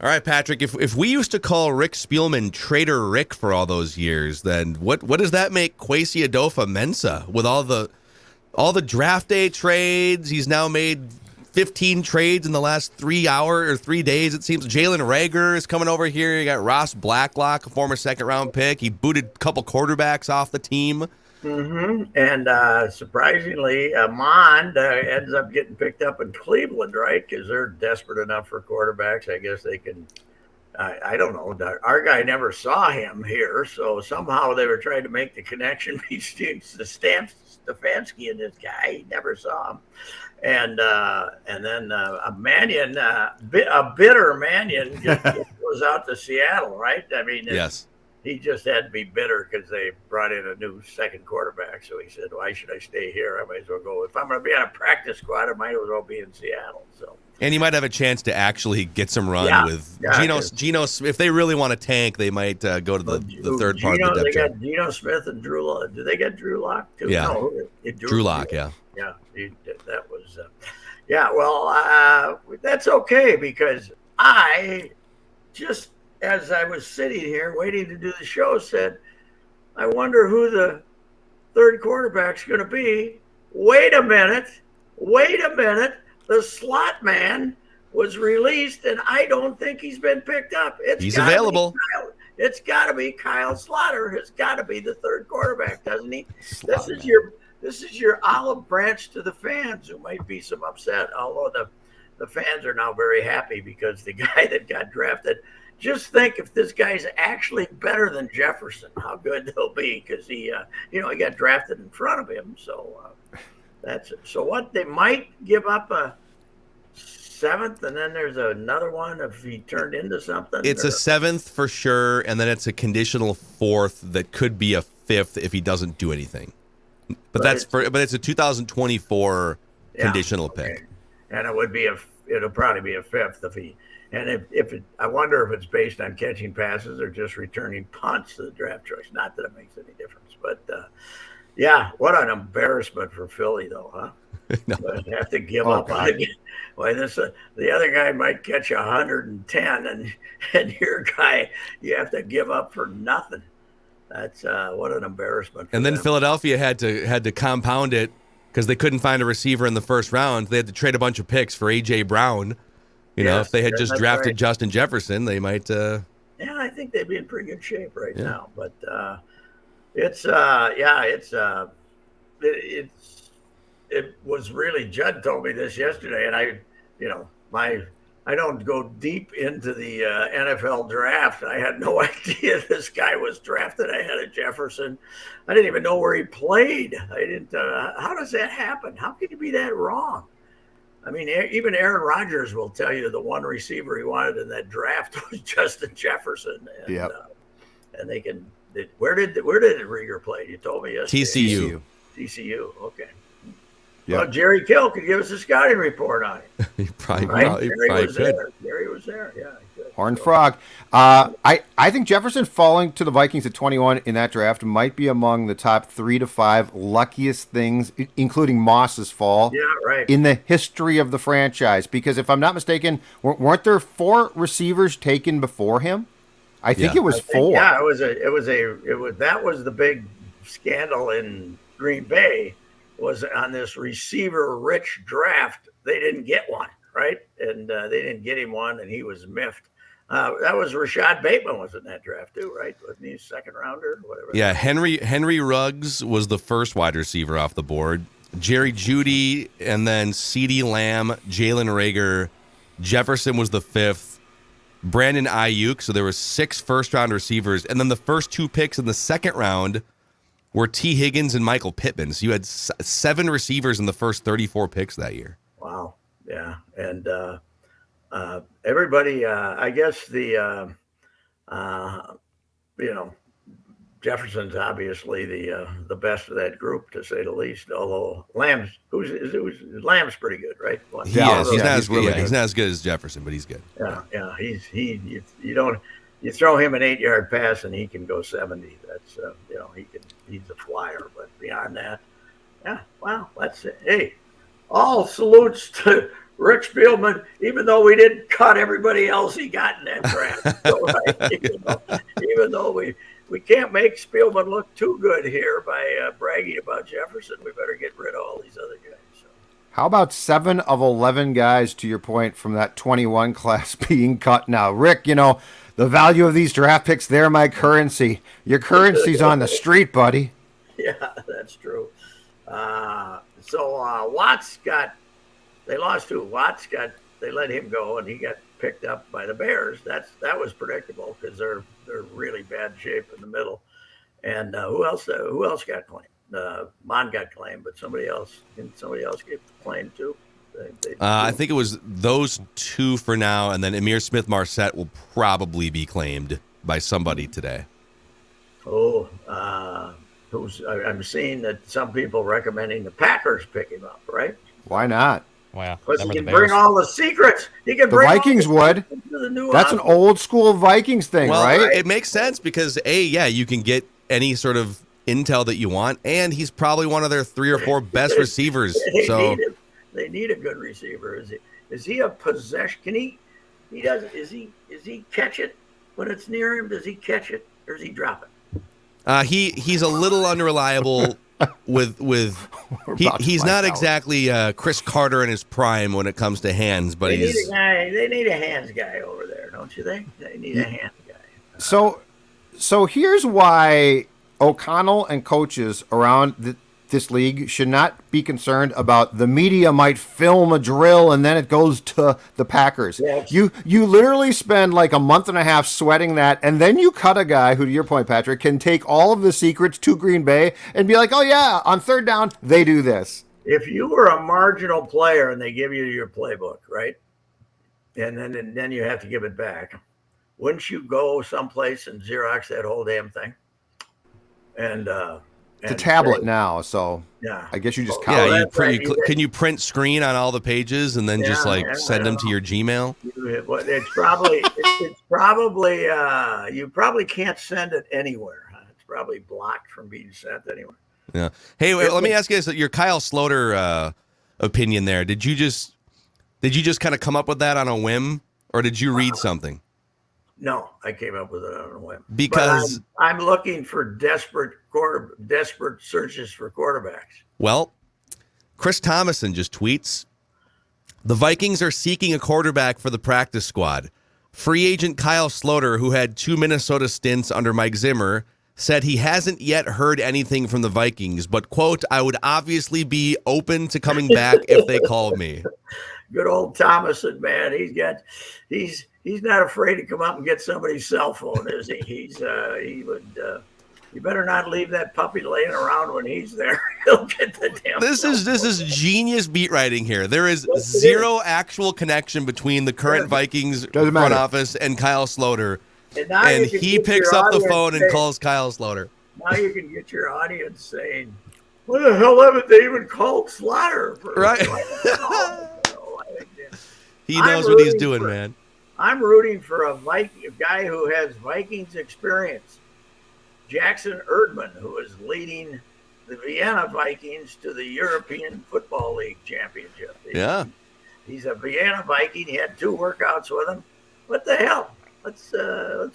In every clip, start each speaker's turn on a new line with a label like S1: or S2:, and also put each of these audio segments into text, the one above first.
S1: All right, Patrick, if we used to call Rick Spielman Trader Rick for all those years, then what does that make Kwesi Adolfo-Mensah with all the draft day trades? He's now made 15 trades in the last 3 days, it seems. Jalen Reagor is coming over here. You got Ross Blacklock, a former second-round pick. He booted a couple quarterbacks off the team.
S2: Mm-hmm. And surprisingly, Mond ends up getting picked up in Cleveland, right? Because they're desperate enough for quarterbacks. I guess they can. I don't know. Our guy never saw him here, so somehow they were trying to make the connection between Stefanski and this guy. He never saw him. And then a Mannion, a bitter Mannion, goes out to Seattle, right? I mean,
S1: yes.
S2: He just had to be bitter because they brought in a new second quarterback. So he said, why should I stay here? I might as well go. If I'm going to be on a practice squad, I might as well be in Seattle. So.
S1: And you might have a chance to actually get some run with Geno. If they really want to tank, they might go to the third part of the depth chart.
S2: They got Geno Smith and Drew Lock. Did they get Drew Lock too?
S1: Yeah.
S2: No,
S1: Drew Lock, yeah.
S2: Yeah, that was well, that's okay because I just, as I was sitting here waiting to do the show, said, I wonder who the third quarterback's going to be. Wait a minute. The slot man was released, and I don't think he's been picked up.
S1: He's available.
S2: It's got to be Kyle Slaughter. Has got to be the third quarterback, doesn't he? This is your olive branch to the fans who might be some upset, although the fans are now very happy because the guy that got drafted. Just think if this guy's actually better than Jefferson, how good he'll be because he got drafted in front of him. So that's it. So what they might give up a seventh, and then there's another one if he turned into something.
S1: It's a seventh for sure, and then it's a conditional fourth that could be a fifth if he doesn't do anything. But it's a 2024 conditional pick,
S2: and it'll probably be a fifth if he. And I wonder if it's based on catching passes or just returning punts to the draft choice. Not that it makes any difference, but what an embarrassment for Philly, though, huh?
S1: No.
S2: But have to give up on it. Well, the other guy might catch 110, and your guy you have to give up for nothing. That's what an embarrassment.
S1: And then Philadelphia had to compound it because they couldn't find a receiver in the first round. They had to trade a bunch of picks for A.J. Brown. You know, if they had just drafted Justin Jefferson, they might.
S2: I think they'd be in pretty good shape right now. But it was really, Judd told me this yesterday, and I don't go deep into the NFL draft. I had no idea this guy was drafted ahead of Jefferson. I didn't even know where he played. I didn't. How does that happen? How can you be that wrong? I mean, even Aaron Rodgers will tell you the one receiver he wanted in that draft was Justin Jefferson. And, and they can. Where did Reagor play? You told me yesterday. TCU. Okay. Yep. Well, Jerry Kill could give us a scouting report on it.
S1: He probably could.
S2: Jerry was there. Yeah.
S3: Horned Frog. I think Jefferson falling to the Vikings at 21 in that draft might be among the top 3 to 5 luckiest things, including Moss's fall, in the history of the franchise. Because if I'm not mistaken, weren't there 4 receivers taken before him? I think it was 4.
S2: That was the big scandal in Green Bay. Was on this receiver-rich draft. They didn't get one, right? And they didn't get him one, and he was miffed. That was Rashad Bateman was in that draft too, right? Wasn't he a second rounder? Whatever.
S1: Yeah, Henry Ruggs was the first wide receiver off the board. Jerry Jeudy, and then CeeDee Lamb, Jalen Reagor, Jefferson was the 5th. Brandon Ayuk. So there were 6 first-round receivers, and then the first 2 picks in the second round were T. Higgins and Michael Pittman. So you had 7 receivers in the first 34 picks that year.
S2: Wow. Yeah. And everybody, I guess Jefferson's obviously the best of that group, to say the least. Although Lamb's pretty good, right?
S1: He is. He's not as good as Jefferson, but he's good.
S2: Yeah. You throw him an 8-yard pass and he can go 70. That's he's a flyer. But beyond that, that's it. Hey, all salutes to Rick Spielman, even though we didn't cut everybody else he got in that draft. So, right? even though we can't make Spielman look too good here by bragging about Jefferson, we better get rid of all these other guys. So.
S3: How about 7 of 11 guys, to your point, from that 21 class being cut now? Rick, the value of these draft picks, they're my currency. Your currency's on the street, buddy.
S2: Yeah, that's true. So Watts they lost to Watts, they let him go, and he got picked up by the Bears. That was predictable because they're really bad shape in the middle. And who else got claimed? Mon got claimed, but somebody else get claimed too.
S1: I think it was those two for now, and then Emir Smith-Marset will probably be claimed by somebody today.
S2: Oh, I'm seeing that some people recommending the Packers pick him up, right?
S3: Why not?
S4: Wow.
S2: Because he can bring all the secrets. He can bring
S3: the Vikings would. That's an old school Vikings thing, right?
S1: It makes sense because you can get any sort of intel that you want, and he's probably one of their 3 or 4 best receivers.
S2: They need a good receiver. Is he a possession? Can he does he catch it when it's near him? Does he catch it or does he drop it?
S1: He's a little unreliable he's not exactly Chris Carter in his prime when it comes to hands, but
S2: they need a hands guy over there, don't you think? They need a hands guy.
S3: So here's why O'Connell and coaches around this league should not be concerned about the media might film a drill and then it goes to the Packers. Yes. You literally spend like a month and a half sweating that, and then you cut a guy who, to your point, Patrick, can take all of the secrets to Green Bay and be like, oh yeah, on third down, they do this.
S2: If you were a marginal player and they give you your playbook, right? And then you have to give it back. Wouldn't you go someplace and Xerox that whole damn thing?
S3: It's a tablet now, so
S2: yeah.
S3: I guess you just
S1: can you print screen on all the pages and then send them to your Gmail?
S2: It's probably you probably can't send it anywhere. It's probably blocked from being sent anywhere.
S1: Yeah. Hey, let me ask you this: your Kyle Sloter opinion there. Did you just kind of come up with that on a whim, or did you read something?
S2: No, I came up with it on a whim.
S1: Because
S2: I'm looking for desperate searches for quarterbacks.
S1: Well, Chris Thomason just tweets, the Vikings are seeking a quarterback for the practice squad. Free agent Kyle Sloter, who had 2 Minnesota stints under Mike Zimmer, said he hasn't yet heard anything from the Vikings, but, quote, I would obviously be open to coming back if they called me.
S2: Good old Thomason, man. He's not afraid to come up and get somebody's cell phone, is he? You better not leave that puppy laying around when he's there. He'll get the damn.
S1: This is genius beat writing here. There is zero actual connection between the current Vikings front office and Kyle Sloter. And he picks up the phone and calls Kyle Sloter.
S2: Now you can get your audience saying, "What the hell haven't they even called Sloter?"
S1: Right. He knows what he's doing, man.
S2: I'm rooting for a guy who has Vikings experience. Jackson Erdmann, who is leading the Vienna Vikings to the European Football League Championship. He's a Vienna Viking. He had 2 workouts with him. What the hell? Let's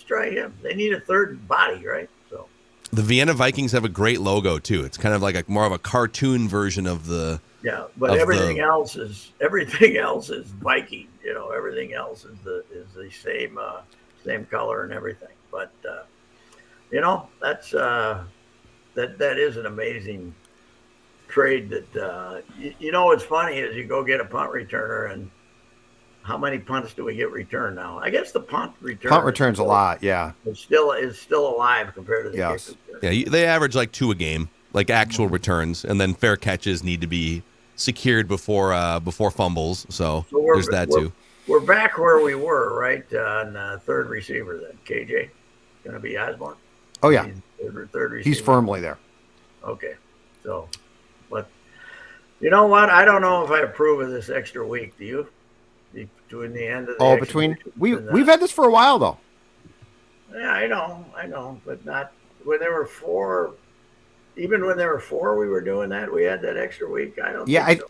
S2: try him. They need a third body, right? So
S1: the Vienna Vikings have a great logo too. It's kind of like more of a cartoon version of the.
S2: Yeah, but everything else is Viking. Everything else is the same color and everything. But that's that is an amazing trade. That what's funny is you go get a punt returner, and how many punts do we get returned now? I guess the punt
S3: returns a lot. Yeah,
S2: it's still alive compared to the kick return.
S1: Yeah, they average like 2 a game, like actual returns, and then fair catches need to be secured before fumbles. So there's that too.
S2: We're back where we were, right, on third receiver then. KJ, going to be Osborne?
S3: Oh, yeah.
S2: Third receiver.
S3: He's firmly there.
S2: Okay. So, but you know what? I don't know if I approve of this extra week. Do you? Between the end of the
S3: we've had this for a while, though.
S2: Yeah, I know, but not when there were 4. Even when there were 4, we were doing that. We had that extra week. I don't think so.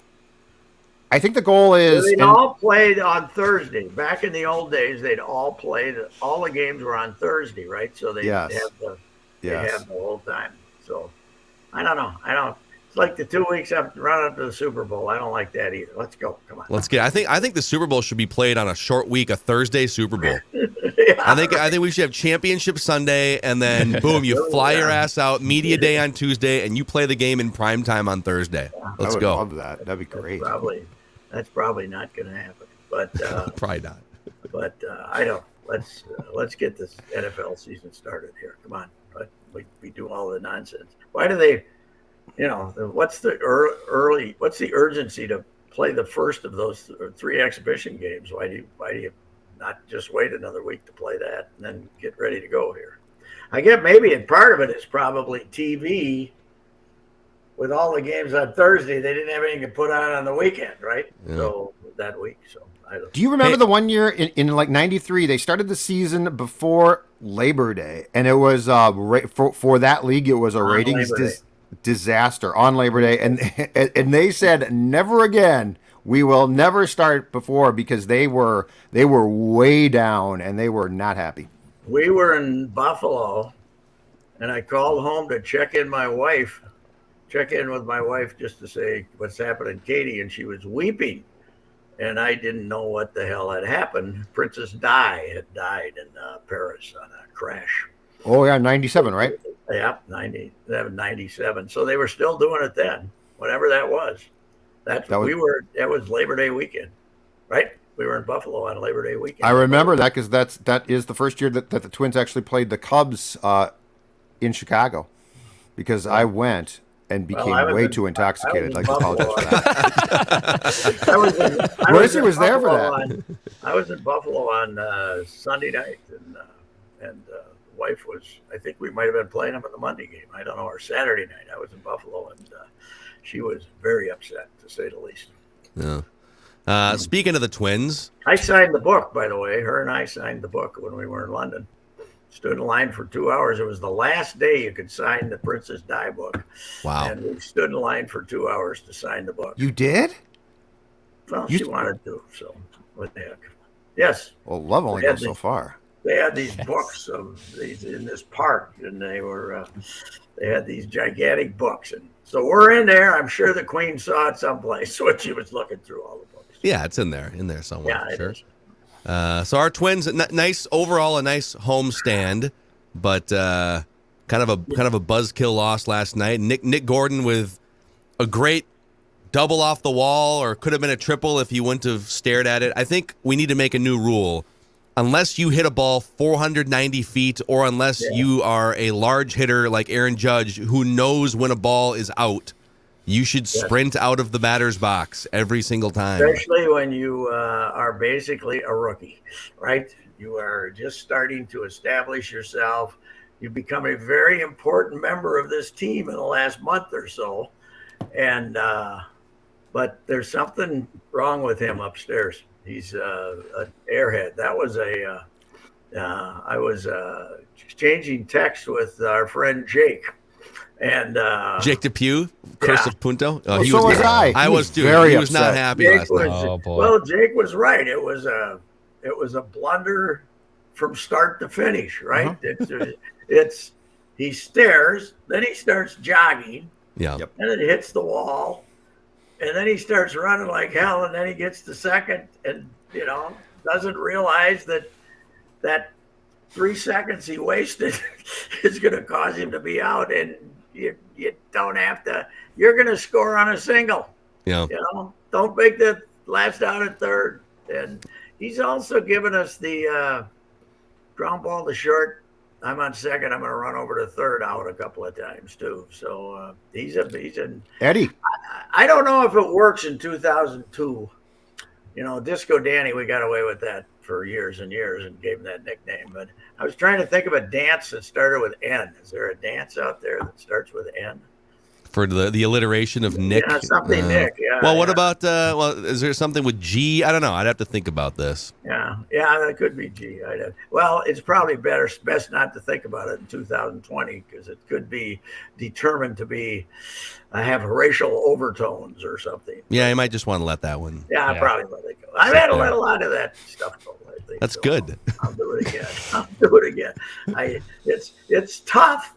S3: I think the goal is
S2: they'd all play on Thursday. Back in the old days, they'd all play. All the games were on Thursday, right? So they have the whole time. So I don't know. It's like the 2 weeks up running up to the Super Bowl. I don't like that either. Let's go. Come on.
S1: Let's get. I think the Super Bowl should be played on a short week, a Thursday Super Bowl.
S2: Yeah,
S1: I think we should have Championship Sunday, and then boom, you fly your ass out. Media Day on Tuesday, and you play the game in prime time on Thursday. Let's go.
S3: I would love that. That'd be great.
S2: That's probably not going to happen. But
S1: probably not.
S2: But I don't. Let's get this NFL season started here. Come on. But we do all the nonsense. Why do they? What's the urgency to play the first of those 3 exhibition games? Why do you not just wait another week to play that and then get ready to go here? I get maybe part of it is probably TV. With all the games on Thursday, they didn't have anything to put on the weekend, right? Yeah. So that week. So I don't.
S3: Do you remember the one year in like '93? They started the season before Labor Day, and it was for that league. It was a ratings disaster on Labor Day, and they said never again. We will never start before because they were way down and they were not happy.
S2: We were in Buffalo, and I called home to check in with my wife just to say what's happening, Katie, and she was weeping, and I didn't know what the hell had happened. Princess Di had died in Paris on a crash.
S3: Oh yeah, 97, right?
S2: Yeah, 97. So they were still doing it then, whatever that was. That was Labor Day weekend, right? We were in Buffalo on Labor Day weekend.
S3: I remember that because that is the first year that the Twins actually played the Cubs in Chicago, because I went and became way too intoxicated. I'd like to apologize for that. Mercy was there for that.
S2: I was in Buffalo on Sunday night, and wife was, I think we might have been playing them in the Monday game. I don't know, or Saturday night. I was in Buffalo, and she was very upset, to say the least.
S1: Yeah. Speaking of the Twins.
S2: I signed the book, by the way. Her and I signed the book when we were in London. Stood in line for 2 hours. It was the last day you could sign the Princess Di book.
S1: Wow.
S2: And we stood in line for 2 hours to sign the book.
S3: You did?
S2: Well, she wanted to, so what the heck. Yes.
S3: Well, love only goes so far.
S2: They had these books in this park, and they had these gigantic books. And so we're in there. I'm sure the Queen saw it someplace when she was looking through all the books.
S1: Yeah, it's in there somewhere.
S2: Yeah,
S1: sure. It is. So our Twins, nice overall, a nice homestand, but kind of a buzzkill loss last night. Nick Gordon with a great double off the wall, or could have been a triple if he wouldn't have stared at it. I think we need to make a new rule. Unless you hit a ball 490 feet, or unless you are a large hitter like Aaron Judge, who knows when a ball is out, you should sprint out of the batter's box every single time.
S2: Especially when you are basically a rookie, right? You are just starting to establish yourself. You've become a very important member of this team in the last month or so. And but there's something wrong with him upstairs. He's an airhead. That was I was exchanging text with our friend Jake. And
S1: Jake DePew, Curse of Punto.
S3: He was I.
S1: I was too. He was not happy last night.
S4: Oh boy.
S2: Well, Jake was right. It was a blunder from start to finish. Right. Uh-huh. He stares, then he starts jogging.
S1: Yeah.
S2: And it hits the wall, and then he starts running like hell, and then he gets to second, and doesn't realize that 3 seconds he wasted is going to cause him to be out, and you don't have to. You're going to score on a single.
S1: Yeah.
S2: Don't make the last out at third. And he's also given us the ground ball to short. I'm on second. I'm going to run over to third out a couple of times too. So he's an
S3: Eddie.
S2: I don't know if it works in 2002. Disco Danny, we got away with that for years and years and gave him that nickname. But I was trying to think of a dance that started with N. Is there a dance out there that starts with N?
S1: For the alliteration of Nick.
S2: Yeah, something Nick. Yeah.
S1: Well, what about is there something with G? I don't know. I'd have to think about this.
S2: Yeah, that could be G. Well, it's probably best not to think about it in 2020 because it could be determined to be have racial overtones or something.
S1: Yeah, you might just want to let that one.
S2: Yeah, I probably let it go. I've had to let a lot of that stuff go lately.
S1: That's good.
S2: I'll do it again. It's tough.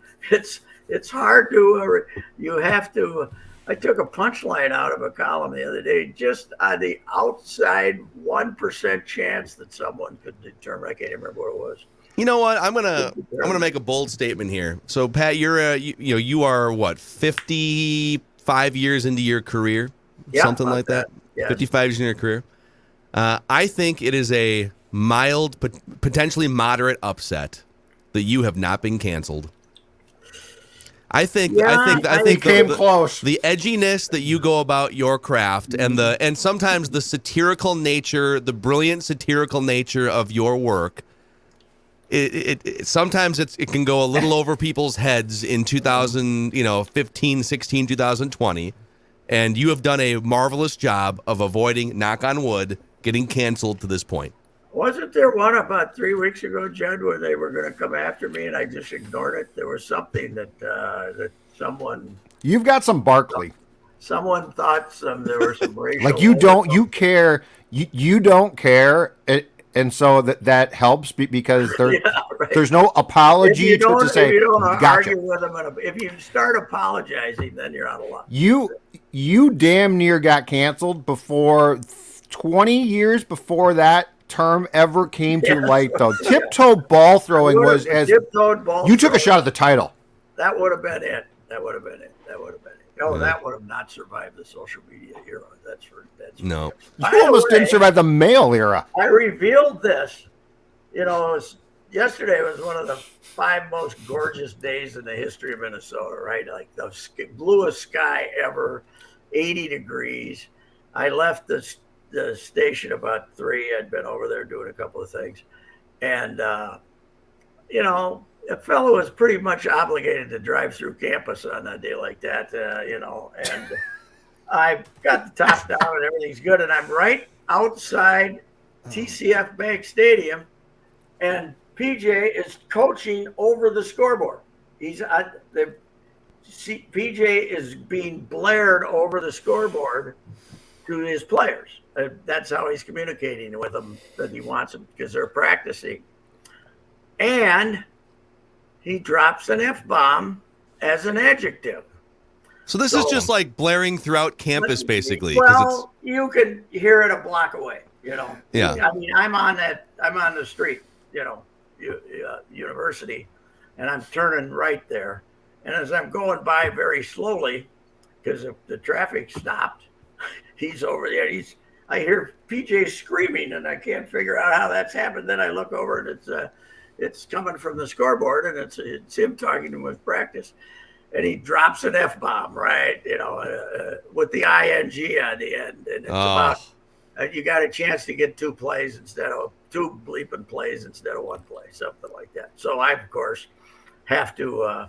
S2: It's hard to. You have to. I took a punchline out of a column the other day, just on the outside 1% chance that someone could determine. I can't even remember what it was.
S1: You know what? I'm gonna make a bold statement here. So Pat, you are what, 55 years into your career, something like that.
S2: Yes.
S1: 55 years into your career. I think it is a mild, potentially moderate upset that you have not been canceled. I think
S3: came close.
S1: The edginess that you go about your craft and sometimes the satirical nature, the brilliant satirical nature of your work. Sometimes it can go a little over people's heads in 2015, 16, 2020, and you have done a marvelous job of avoiding, knock on wood, getting canceled to this point.
S2: Wasn't there one about 3 weeks ago, Judd, where they were going to come after me and I just ignored it? There was something that someone.
S3: You've got some Barkley.
S2: Someone thought there were some racial.
S3: Like you don't care. You don't care, and so that helps because there's no apology to say.
S2: If you don't
S3: gotcha.
S2: argue with them, if you start apologizing, then you're out of luck.
S3: You damn near got canceled before 20 years before that term ever came to light, though. Tiptoe ball throwing was as you took a shot at the title.
S2: That would have been it. No, that would have not survived the social media era. That's
S1: no.
S3: You almost didn't survive the mail era.
S2: I revealed this. Yesterday was one of the 5 most gorgeous days in the history of Minnesota. Right, like the bluest sky ever, 80 degrees. I left the station about 3. I'd been over there doing a couple of things. And, a fellow was pretty much obligated to drive through campus on a day like that, and I got the top down and everything's good. And I'm right outside TCF Bank Stadium and PJ is coaching over the scoreboard. PJ is being blared over the scoreboard to his players. That's how he's communicating with them, that he wants them because they're practicing. And he drops an F-bomb as an adjective.
S1: So this is just like blaring throughout campus, basically.
S2: Well, you can hear it a block away, Yeah. I mean, I'm on the street, University, and I'm turning right there. And as I'm going by very slowly, because the traffic stopped, he's over there. I hear PJ screaming, and I can't figure out how that's happened. Then I look over, and it's coming from the scoreboard, and it's him talking to him with practice. And he drops an F-bomb, right? With the ing on the end, and it's about you got a chance to get 2 plays instead of 2 bleeping plays instead of 1 play, something like that. So I, of course, have to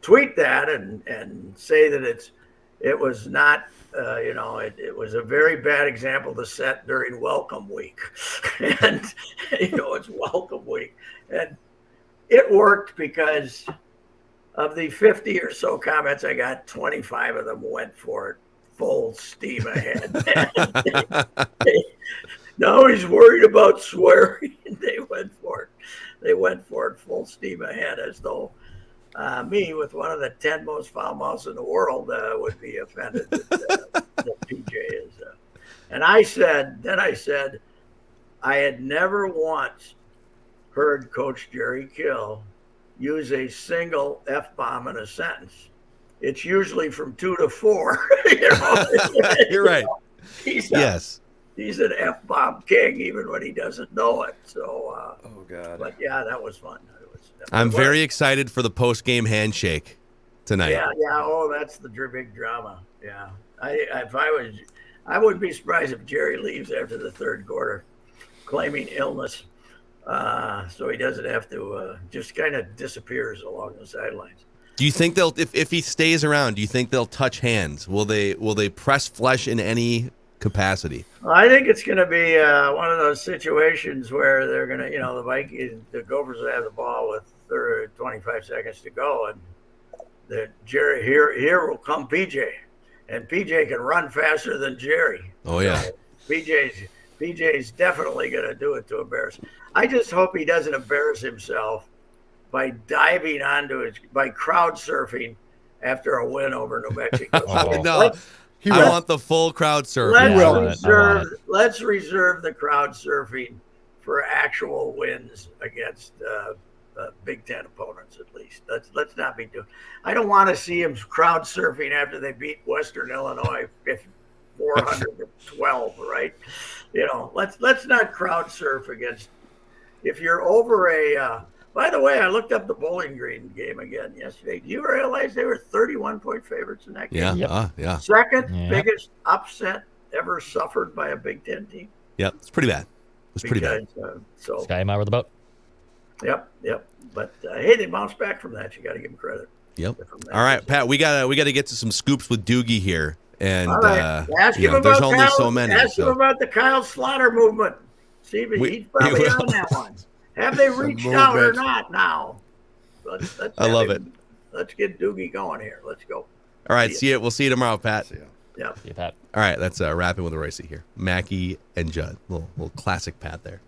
S2: tweet that and say that it was not. It was a very bad example to set during welcome week. And, it's welcome week. And it worked because of the 50 or so comments I got, 25 of them went for it full steam ahead. Now he's worried about swearing. They went for it full steam ahead, as though me, with one of the 10 most foul mouths in the world, would be offended that PJ is. And I said, I had never once heard Coach Jerry Kill use a single F-bomb in a sentence. It's usually from 2 to 4.
S1: You're right.
S2: He's an F-bomb king, even when he doesn't know it. So,
S3: oh God.
S2: But yeah, that was fun.
S1: I'm very excited for the post-game handshake tonight.
S2: Yeah. Oh, that's the big drama. Yeah. I wouldn't be surprised if Jerry leaves after the 3rd quarter, claiming illness, so he doesn't have to just kind of disappears along the sidelines.
S1: Do you think they'll, if he stays around, do you think they'll touch hands? Will they press flesh in any capacity?
S2: I think it's going to be one of those situations where they're going to, the Vikings, the Gophers will have the ball with 25 seconds to go, and Jerry here will come PJ, and PJ can run faster than Jerry.
S1: Oh yeah,
S2: so PJ's definitely going to do it to embarrass. I just hope he doesn't embarrass himself by diving by crowd surfing after a win over New Mexico.
S1: No. I want the full crowd surfing.
S2: Let's reserve the crowd surfing for actual wins against Big Ten opponents, at least. Let's not be doing. I don't want to see him crowd surfing after they beat Western Illinois 412. Right? Let's not crowd surf against. If you're over a. By the way, I looked up the Bowling Green game again yesterday. Do you realize they were 31-point favorites in that game?
S1: Yeah, yeah.
S2: Second biggest upset ever suffered by a Big Ten team.
S1: Yep, it's pretty bad. Pretty bad.
S4: Sky him out with the boat.
S2: Yep. But hey, they bounced back from that. You got to give them credit.
S1: Yep. All right, Pat, we gotta get to some scoops with Doogie here, and
S2: ask him about
S1: there's only
S2: Kyle,
S1: so many.
S2: Ask him about the Kyle Slaughter movement. See if he's probably on that one. Have they reached out or not now?
S1: I love it.
S2: Let's get Doogie going here. Let's go.
S1: All right, see you. We'll see you tomorrow, Pat.
S2: Yeah.
S4: See you, Pat.
S1: All right, that's wrapping with the Ricey here. Mackey and Judd. Little classic Pat there.